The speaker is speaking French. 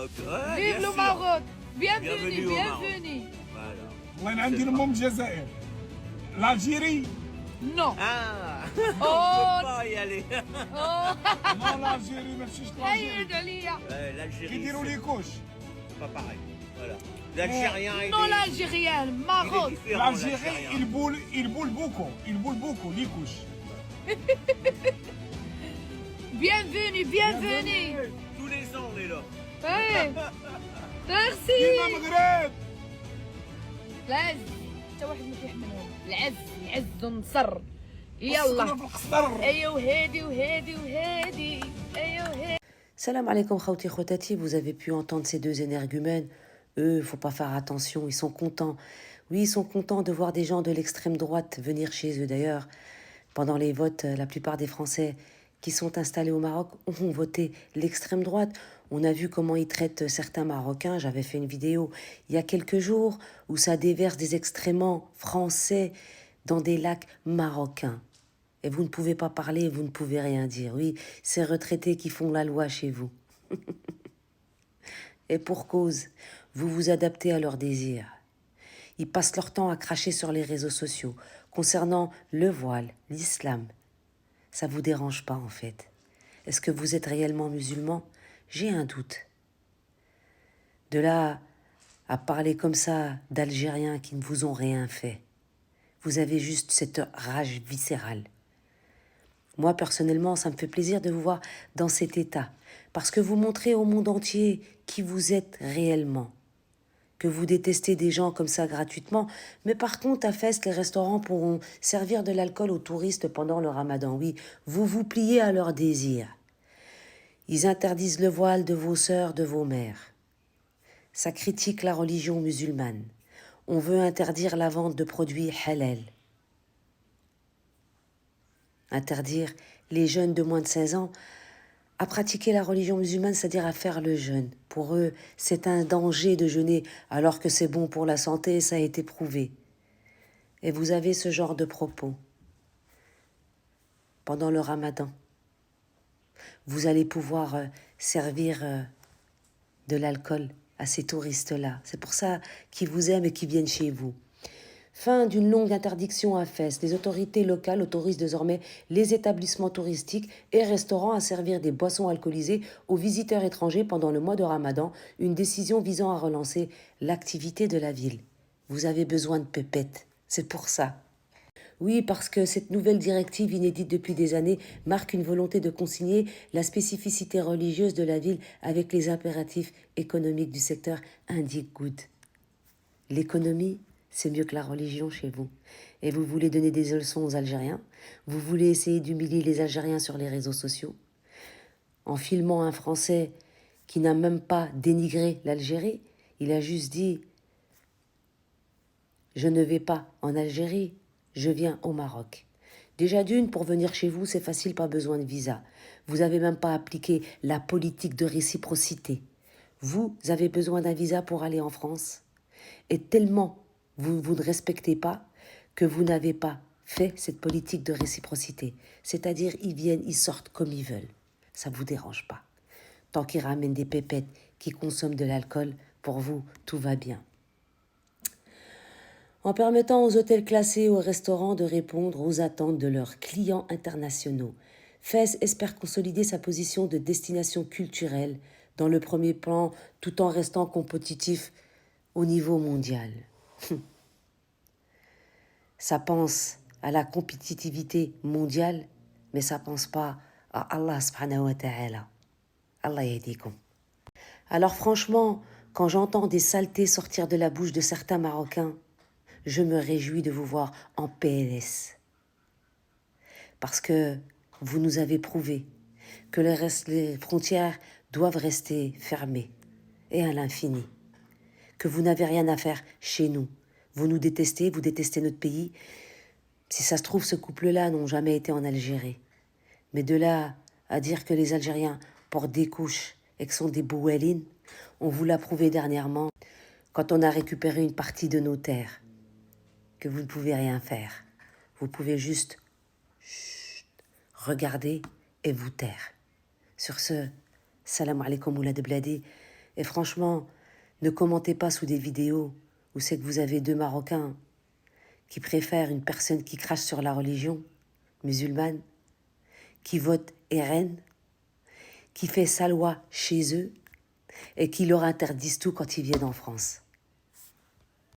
Maroc. Ouais, Vive bien le sûr. Maroc. Bienvenue, Bienvenue au Maroc. bienvenue. Voilà. والله انا عندي المهم الجزائر الجيري Non. Ah Oh. On peut pas y aller. Oh. نو الجيري ما تمشيش هيد الجيري عليا. L'Algérie, كيديروا c'est لي كوش pas pareil. Voilà. L'Algérien, il Non, est l'Algérien, Maroc. différent, الجيري البول بوكو لي كوش Bienvenue, bienvenue. Tous les ans, on est là. Hey. Merci. كيما المغرب العز حتى واحد ما كيحملهم. العز ونصر. سكنوا يلا. في القصر ايوا وهادي وهادي وهادي. ايوا وهادي. Salam alaikum khawti khotati, vous avez pu entendre ces deux énergumènes. Eux, faut pas faire attention, ils sont contents. Oui, ils sont contents de voir des gens de l'extrême droite venir chez eux. D'ailleurs, pendant les votes, la plupart des Français qui sont installés au Maroc ont voté l'extrême droite. On a vu comment ils traitent certains Marocains. J'avais fait une vidéo il y a quelques jours où ça déverse des excréments français dans des lacs marocains. Et vous ne pouvez pas parler, vous ne pouvez rien dire. Oui, ces retraités qui font la loi chez vous. Et pour cause, vous vous adaptez à leurs désirs. Ils passent leur temps à cracher sur les réseaux sociaux concernant le voile, l'islam. Ça vous dérange pas en fait. Est-ce que vous êtes réellement musulman? J'ai un doute. De là à parler comme ça d'Algériens qui ne vous ont rien fait. Vous avez juste cette rage viscérale. Moi, personnellement, ça me fait plaisir de vous voir dans cet état, parce que vous montrez au monde entier qui vous êtes réellement. Que vous détestez des gens comme ça gratuitement, mais par contre, à Fès, les restaurants pourront servir de l'alcool aux touristes pendant le ramadan. Oui, vous vous pliez à leurs désirs. Ils interdisent le voile de vos sœurs, de vos mères. Ça critique la religion musulmane. On veut interdire la vente de produits halal. Interdire les jeunes de moins de 16 ans à pratiquer la religion musulmane, c'est-à-dire à faire le jeûne. Pour eux, c'est un danger de jeûner, alors que c'est bon pour la santé, ça a été prouvé. Et vous avez ce genre de propos pendant le ramadan. Vous allez pouvoir servir de l'alcool à ces touristes-là. C'est pour ça qu'ils vous aiment et qu'ils viennent chez vous. Fin d'une longue interdiction à Fès. Les autorités locales autorisent désormais les établissements touristiques et restaurants à servir des boissons alcoolisées aux visiteurs étrangers pendant le mois de Ramadan, une décision visant à relancer l'activité de la ville. Vous avez besoin de pépettes, c'est pour ça. Oui, parce que cette nouvelle directive inédite depuis des années marque une volonté de consigner la spécificité religieuse de la ville avec les impératifs économiques du secteur indique good. L'économie, c'est mieux que la religion chez vous. Et vous voulez donner des leçons aux Algériens? Vous voulez essayer d'humilier les Algériens sur les réseaux sociaux? En filmant un Français qui n'a même pas dénigré l'Algérie, il a juste dit « Je ne vais pas en Algérie, je viens au Maroc ». Déjà d'une, pour venir chez vous, c'est facile, pas besoin de visa. Vous n'avez même pas appliqué la politique de réciprocité. Vous avez besoin d'un visa pour aller en France. Et tellement vous ne respectez pas que vous n'avez pas fait cette politique de réciprocité. C'est-à-dire, ils viennent, ils sortent comme ils veulent. Ça ne vous dérange pas. Tant qu'ils ramènent des pépettes, qui consomment de l'alcool, pour vous, tout va bien. En permettant aux hôtels classés et aux restaurants de répondre aux attentes de leurs clients internationaux, Fès espère consolider sa position de destination culturelle dans le premier plan tout en restant compétitif au niveau mondial. Ça pense à la compétitivité mondiale, mais ça pense pas à Allah subhanahu wa ta'ala. Allah yahdikum. Alors franchement, quand j'entends des saletés sortir de la bouche de certains Marocains, je me réjouis de vous voir en PLS. Parce que vous nous avez prouvé que les frontières doivent rester fermées et à l'infini. Que vous n'avez rien à faire chez nous. Vous nous détestez, vous détestez notre pays. Si ça se trouve, ce couple-là n'ont jamais été en Algérie. Mais de là à dire que les Algériens portent des couches et que sont des bouélines, on vous l'a prouvé dernièrement quand on a récupéré une partie de nos terres. Que vous ne pouvez rien faire. Vous pouvez juste regarder et vous taire. Sur ce, salam alaikum oulad bladi. Et franchement, ne commentez pas sous des vidéos où c'est que vous avez deux Marocains qui préfèrent une personne qui crache sur la religion musulmane, qui vote RN, qui fait sa loi chez eux et qui leur interdisent tout quand ils viennent en France.